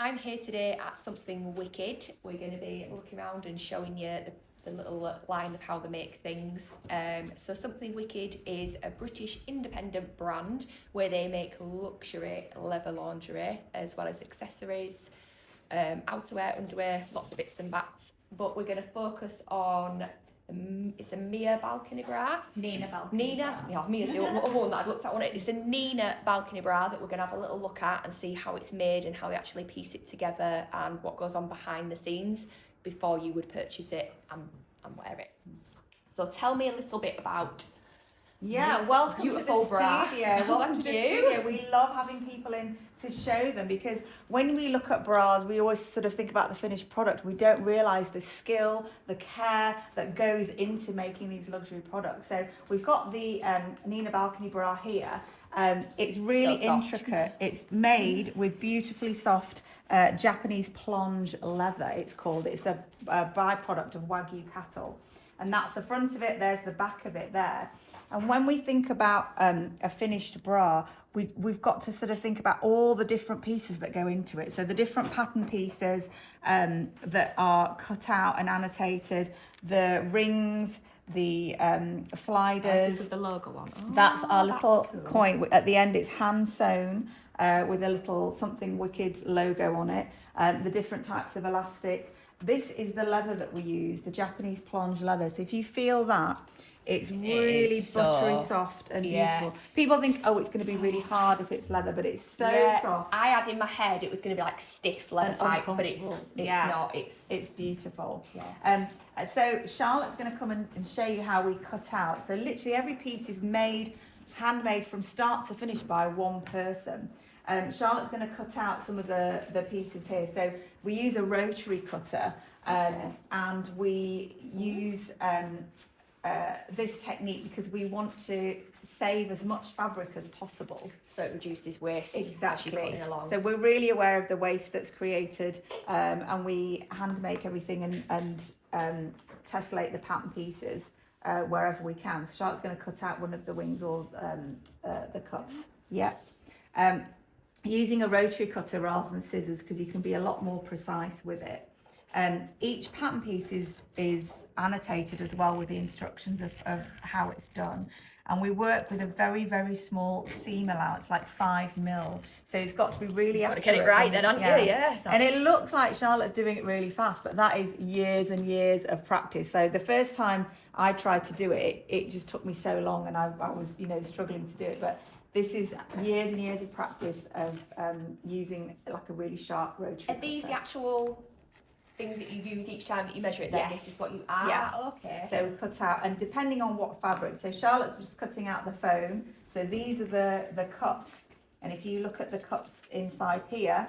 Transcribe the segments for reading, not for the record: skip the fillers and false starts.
I'm here today at Something Wicked. We're going to be looking around and showing you the little line of how they make things. So Something Wicked is a British independent brand where they make luxury leather lingerie as well as accessories, outerwear, underwear, lots of bits and bats. But we're going to focus on it's a Mia balcony bra. Nina balcony bra. Yeah, Mia's the other one that I'd looked at on it. It's a Nina balcony bra that we're going to have a little look at and see how it's made and how they actually piece it together and what goes on behind the scenes before you would purchase it and wear it. So tell me a little bit about welcome to the bra. studio. Welcome to the studio. We love having people in to show them, because when we look at bras, we always sort of think about the finished product. We don't realise the skill, the care that goes into making these luxury products. So we've got the Nina balcony bra here. It's really intricate. It's made with beautifully soft Japanese plonge leather, it's called. It's a byproduct of Wagyu cattle. And that's the front of it, there's the back of it there. And when we think about a finished bra, we've got to sort of think about all the different pieces that go into it. So the different pattern pieces that are cut out and annotated, the rings, the sliders. This is the logo one. That's our little cool coin. At the end, it's hand sewn with a little Something Wicked logo on it. The different types of elastic. This is the leather that we use, the Japanese plonge leather. So if you feel that, it's really buttery soft and beautiful. People think, oh, it's going to be really hard if it's leather, but it's so soft. I had in my head it was going to be like stiff leather type, but it's not. It's beautiful. Yeah. So Charlotte's going to come and show you how we cut out. So literally every piece is made, handmade from start to finish by one person. Charlotte's going to cut out some of the pieces here. So we use a rotary cutter, and we use this technique because we want to save as much fabric as possible. So it reduces waste. Exactly. So we're really aware of the waste that's created, and we hand make everything and tessellate the pattern pieces wherever we can. So Charlotte's going to cut out one of the wings or the cups. Yeah. Using a rotary cutter rather than scissors because you can be a lot more precise with it. Each pattern piece is annotated as well with the instructions of how it's done, and we work with a very, very small seam allowance, like 5mm, so it's got to be really accurate. Got to get it right then, haven't you? Yeah. And it looks like Charlotte's doing it really fast, but that is years and years of practice. So the first time I tried to do it, it just took me so long, and I was struggling to do it, but this is years and years of practice of using like a really sharp rotary cutter. Are these the actual things that you use each time that you measure it then? Yes. This is what you are? Yeah. Okay. So we cut out, and depending on what fabric. So Charlotte's just cutting out the foam. So these are the cups. And if you look at the cups inside here,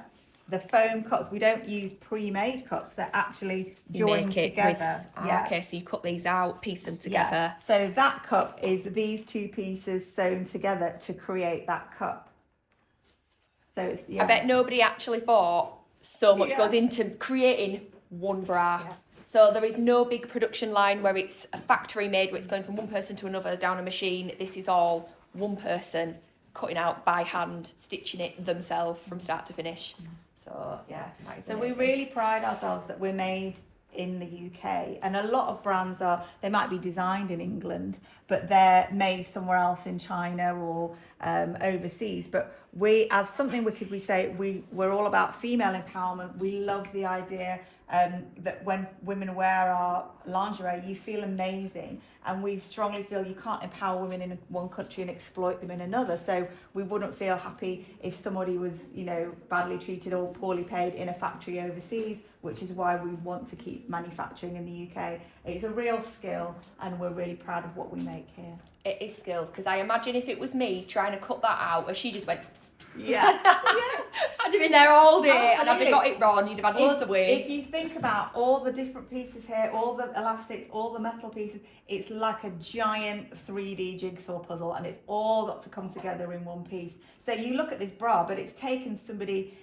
the foam cups, we don't use pre-made cups. They're actually joined together. Okay, so you cut these out, piece them together. Yeah. So that cup is these two pieces sewn together to create that cup. So it's, I bet nobody actually thought so much goes into creating one bra. Yeah. So there is no big production line where it's a factory made where it's going from one person to another down a machine. This is all one person cutting out by hand, stitching it themselves from start to finish. So so we really pride ourselves that we're made in the UK, and a lot of brands they might be designed in England, but they're made somewhere else in China or overseas. But we, as Something Wicked, we say we're all about female empowerment. We love the idea that when women wear our lingerie, you feel amazing, and we strongly feel you can't empower women in one country and exploit them in another. So we wouldn't feel happy if somebody was, badly treated or poorly paid in a factory overseas, which is why we want to keep manufacturing in the UK. It's a real skill, and we're really proud of what we make here. It is skills, because I imagine if it was me trying to cut that out, and she just went, I'd have been there all day. Absolutely. And I'd have got it wrong. You'd have had loads of waste. If you think about all the different pieces here, all the elastics, all the metal pieces, it's like a giant 3D jigsaw puzzle, and it's all got to come together in one piece. So you look at this bra, but it's taken somebody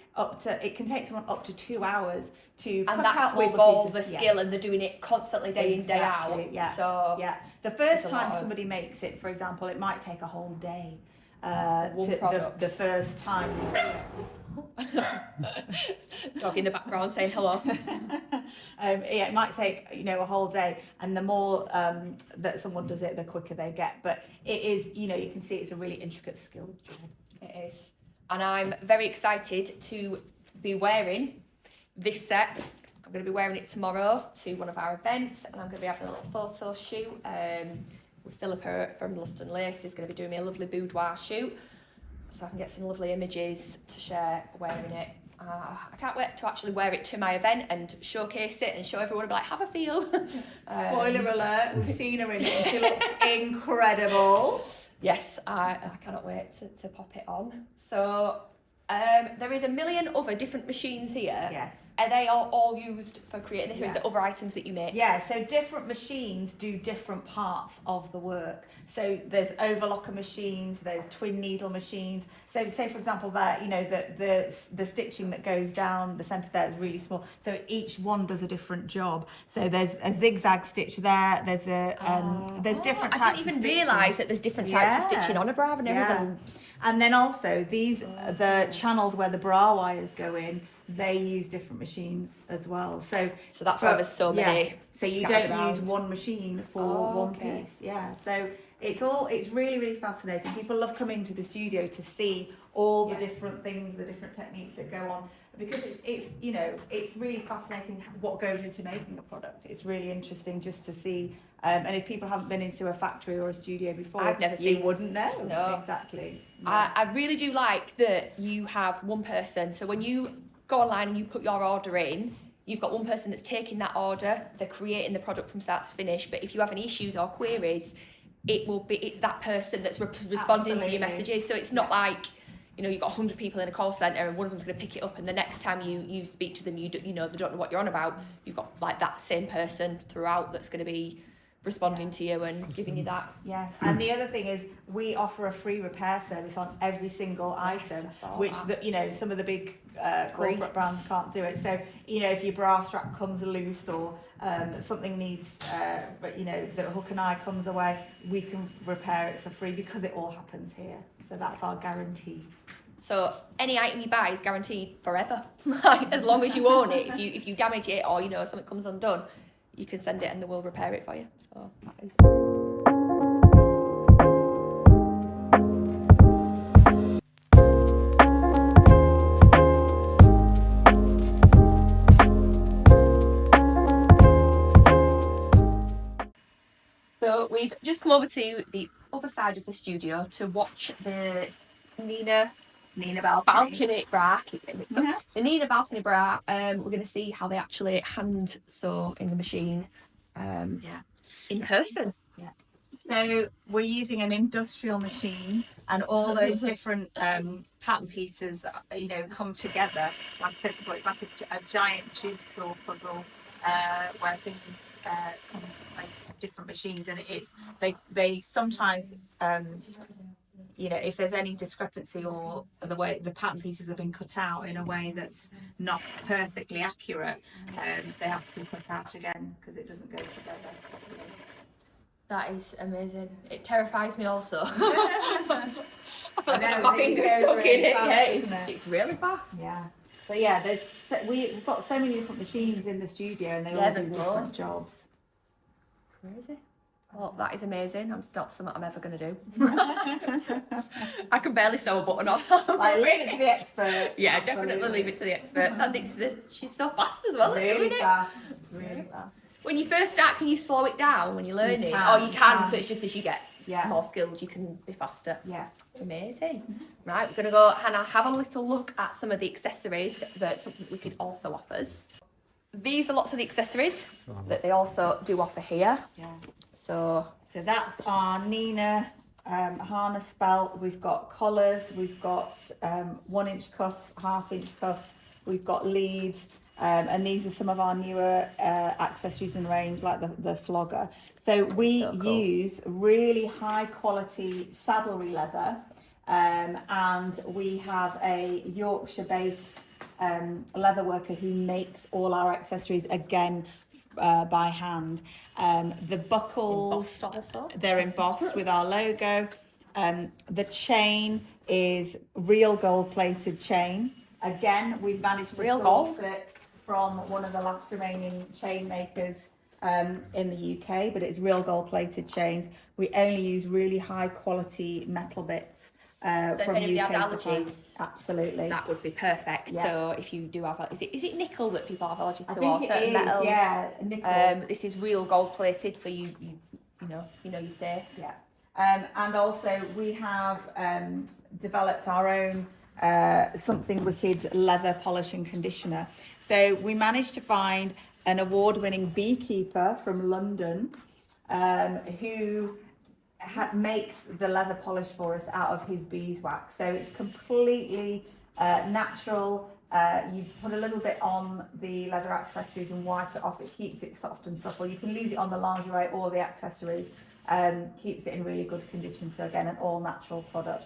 it can take someone up to 2 hours to cut out all the pieces. And with all the skill, and they're doing it constantly day in, day out. Yeah. So the first time somebody makes it, for example, it might take a whole day. The first time you do it. Dog in the background saying hello. Yeah, it might take, you know, a whole day, and the more that someone does it, the quicker they get. But it is, you know, you can see it's a really intricate skilled job. It is. And I'm very excited to be wearing this set. I'm going to be wearing it tomorrow to one of our events, and I'm going to be having a little photo shoot with Philippa from Lust and Lace. Is going to be doing me a lovely boudoir shoot, so I can get some lovely images to share wearing it. I can't wait to actually wear it to my event and showcase it and show everyone and be like, have a feel. Spoiler alert, we've seen her in it and she looks incredible. Yes, I cannot wait to pop it on. So there is a million other different machines here. Yes. Are they all used for creating this, or is Yeah. there other items that you make? Yeah, so different machines do different parts of the work. So there's overlocker machines, there's twin needle machines. So say for example there, you know, the stitching that goes down the centre there is really small. So each one does a different job. So there's a zigzag stitch there. There's there's different types. I didn't even realise that there's different types of stitching on a bra. I've never known. And then also these the channels where the bra wires go in, they use different machines as well. So that's why there's so many. Yeah, so you don't use one machine for one piece. Yeah. So it's really, really fascinating. People love coming to the studio to see all the different things, the different techniques that go on, because it's you know, it's really fascinating what goes into making a product. It's really interesting just to see. And if people haven't been into a factory or a studio before, I've never seen. You wouldn't know. No. Exactly. Yeah. I really do like that you have one person. So when you go online and you put your order in, you've got one person that's taking that order, they're creating the product from start to finish. But if you have any issues or queries, it's that person that's responding to your messages. So it's not like, you know, you've got 100 people in a call centre and one of them's going to pick it up, and the next time you speak to them, you know, they don't know what you're on about. You've got like that same person throughout that's going to be responding to you and giving you that. Yeah, and the other thing is we offer a free repair service on every single item, which you know, some of the big corporate brands can't do it. So you know, if your bra strap comes loose or something needs, but you know, the hook and eye comes away, we can repair it for free because it all happens here. So that's our guarantee. So any item you buy is guaranteed forever, like as long as you own it. If you damage it or you know something comes undone, you can send it and they will repair it for you. So that is. So we've just come over to the other side of the studio to watch the Nina balcony bra. The Nina balcony bra. We're going to see how they actually hand sew in the machine. In person. Yeah. So we're using an industrial machine, and all those different pattern pieces, you know, come together like a giant jigsaw puzzle, where things come like different machines, and they sometimes. You know, if there's any discrepancy or the way the pattern pieces have been cut out in a way that's not perfectly accurate, they have to be cut out again because it doesn't go together properly. That is amazing. It terrifies me also. I feel know, my fingers stuck in it. Fast, It's really fast. Yeah. But yeah, we've got so many different machines in the studio, and they all do different jobs. Crazy. Well, that is amazing. It's not something I'm ever going to do. I can barely sew a button on. Like, leave it to the experts. Yeah, definitely leave it to the experts. And she's so fast as well. Really fast. When you first start, can you slow it down when you're learning? You can. So it's just as you get more skills, you can be faster. Yeah. Amazing. Right, we're going to go and have a little look at some of the accessories that Something Wicked also offers. These are lots of the accessories that they also do offer here. Yeah. So that's our Nina harness belt. We've got collars, we've got 1 inch cuffs, 1/2 inch cuffs, we've got leads, and these are some of our newer accessories in range, like the flogger. So we use really high quality saddlery leather, and we have a Yorkshire based leather worker who makes all our accessories again by hand. The buckles, they're embossed with our logo. The chain is real gold plated chain. Again, we've managed to Real source gold. it from one of the last remaining chain makers in the UK, but it's real gold plated chains. We only use really high quality metal bits So if from anybody UK has suppliers. allergies, Absolutely. that would be perfect. Yeah. So if you do have, is it nickel that people have allergies to, I or think it certain is, metals? yeah, nickel. This is real gold plated, so you know you say. Yeah. And also we have developed our own Something Wicked leather polish and conditioner. So we managed to find an award-winning beekeeper from London who makes the leather polish for us out of his beeswax. So it's completely natural. You put a little bit on the leather accessories and wipe it off. It keeps it soft and supple. You can lose it on the lingerie or the accessories. Keeps it in really good condition. So again, an all natural product.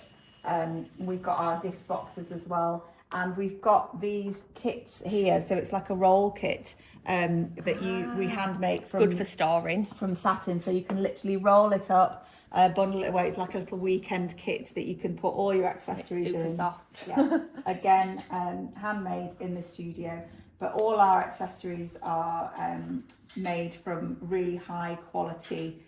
We've got our gift boxes as well, and we've got these kits here. So it's like a roll kit that we hand make from Good for storing. from satin. So you can literally roll it up, bundle it away. It's like a little weekend kit that you can put all your accessories It's super in. soft. Yeah. Again, handmade in the studio, but all our accessories are made from really high quality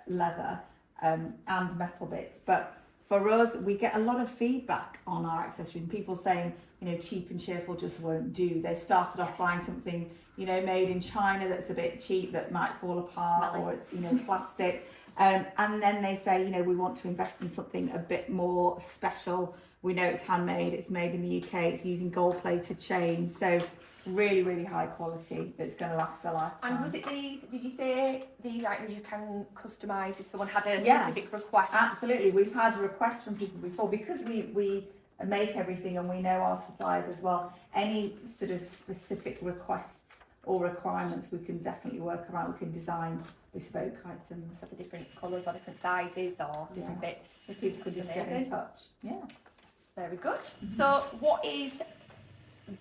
leather and metal bits. But for us, we get a lot of feedback on our accessories, and people saying, cheap and cheerful just won't do. They started off buying something, made in China that's a bit cheap, that might fall apart, Smelly. or it's, plastic. And then they say, we want to invest in something a bit more special. We know it's handmade, it's made in the UK, it's using gold-plated chain. So really, really high quality that's going to last a lifetime. And was it these, did you say these items you can customise if someone had a Yeah. specific request? Absolutely. We've had requests from people before, because we make everything and we know our suppliers as well. Any sort of specific requests or requirements, we can definitely work around. We can design bespoke items. For different colours or different sizes or different bits. If people could just get in Amazing. touch. Yeah. Very good. So what is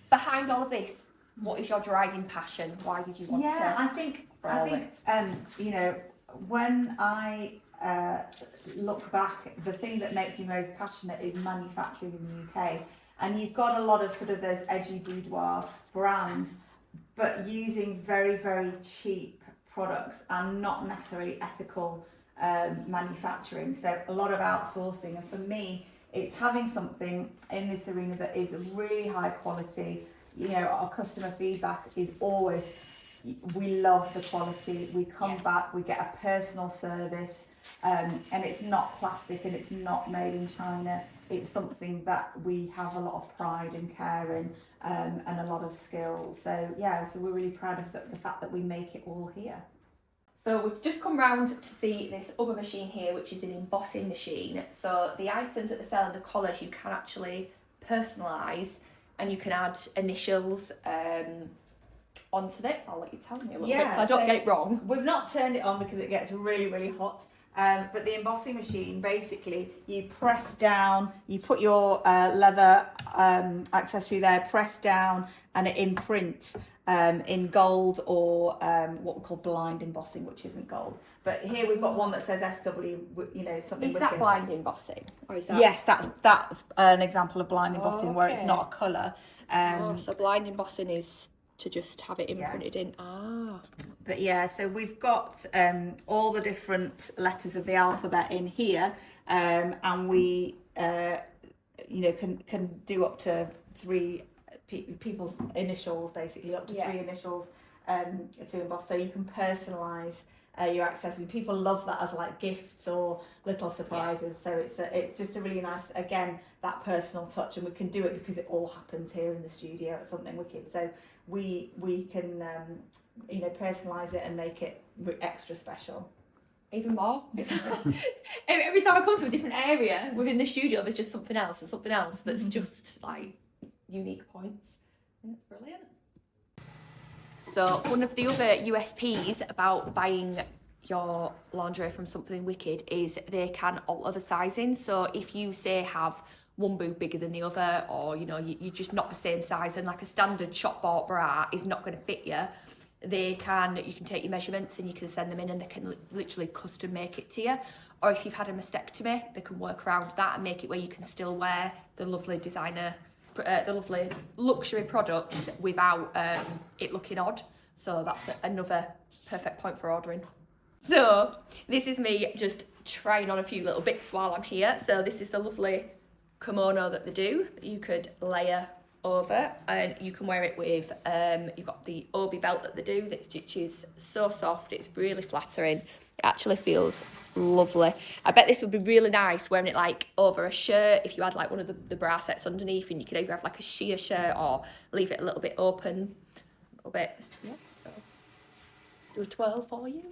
behind all of this? What is your driving passion? Why did you want to? I think this? when I look back, the thing that makes me most passionate is manufacturing in the UK. And you've got a lot of sort of those edgy boudoir brands, but using very, very cheap products and not necessarily ethical manufacturing. So a lot of outsourcing. And for me, it's having something in this arena that is really high quality. Our customer feedback is always, we love the quality, we come back, we get a personal service, and it's not plastic and it's not made in China. It's something that we have a lot of pride and care in, and a lot of skill. So we're really proud of the fact that we make it all here. So we've just come round to see this other machine here, which is an embossing machine. So the items that they sell in the collars, you can actually personalise, and you can add initials onto it. I'll let you tell me a little bit so I don't get it wrong. We've not turned it on because it gets really, really hot. But the embossing machine, basically, you press down, you put your leather accessory there, press down, and it imprints in gold or what we call blind embossing, which isn't gold. But here we've got one that says SW, something. Is that blind embossing? Or is that... Yes, that's an example of blind embossing where it's not a colour. So blind embossing is to just have it imprinted in. But so we've got all the different letters of the alphabet in here, and we can do up to 3 people's initials, basically up to 3 initials to emboss, so you can personalise your accessories. People love that as like gifts or little surprises. So it's just a really nice, again, that personal touch, and we can do it because it all happens here in the studio at Something Wicked. So we can personalise it and make it extra special. Even more. Every time I come to a different area within the studio, there's just something else and something else that's just like unique points. It's brilliant. So one of the other USPs about buying your lingerie from Something Wicked is they can alter the sizing. So if you say have one boob bigger than the other, or you're just not the same size, and like a standard shop bought bra is not going to fit you, you can take your measurements and you can send them in, and they can literally custom make it to you. Or if you've had a mastectomy, they can work around that and make it where you can still wear the lovely designer the lovely luxury products without it looking odd. So that's another perfect point for ordering. So this is me just trying on a few little bits while I'm here. So this is the lovely kimono that they do that you could layer over, and you can wear it with you've got the obi belt that they do, which is so soft, it's really flattering. It actually feels lovely. I bet this would be really nice wearing it like over a shirt if you had like one of the bra sets underneath, and you could either have like a sheer shirt or leave it a little bit open, a little bit. Yeah, so do a twirl for you.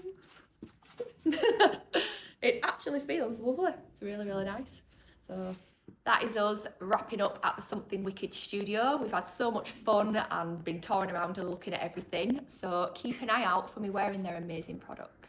It actually feels lovely. It's really, really nice. So that is us wrapping up at the Something Wicked studio. We've had so much fun and been touring around and looking at everything. So keep an eye out for me wearing their amazing products.